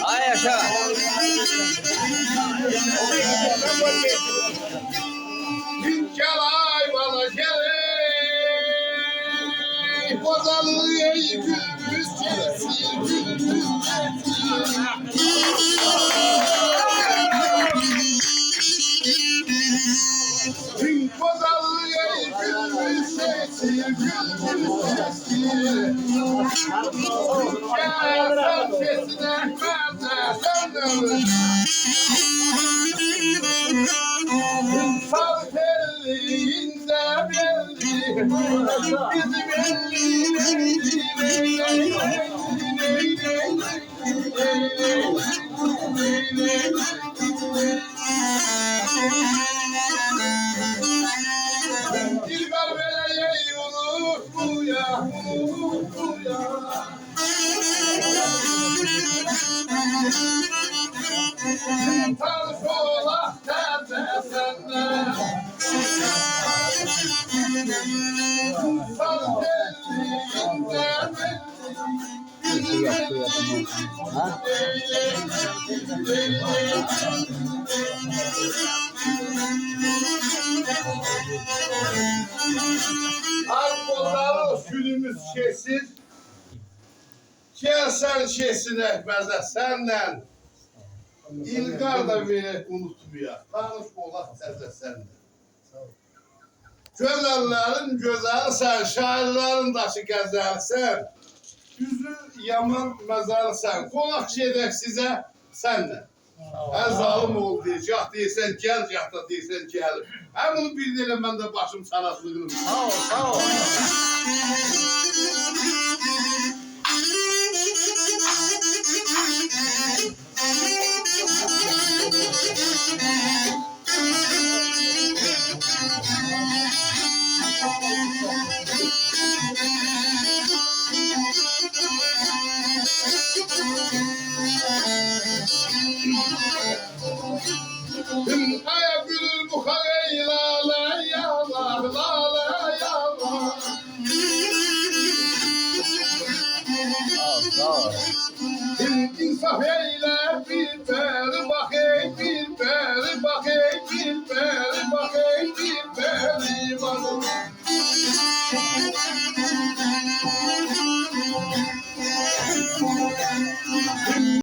Ay aşağı. Hünkârlar bana gelin, kozalı ey gülümüz kesin, gülümüz kesin. Kozalı ey gülümüz kesin, gülümüz kesin. Hünkârlar kesin ekmezler, sen de Sal belliğinde belli, bizim Dilber vereyim unutmuya, unutmuya. Tanrı sola teze senden. Sal belliğinde Alkolar günümüz kesin. Gelsen kesin ekmezler senden. İlgar da verip unutmuyor. Tanış ola teze senden. Güzellerin güzel sen, şairlerin daşı gəzəl sen. Üzü yaman məzəl sen. Qonaq gedək sizə senden. Hər zalim ol deyəcək, deyirsən gəl, gah da deyirsən gəl. Həm bunu bir deyiləm, mən də başım çarasılığım. Sağ ol, sağ ol.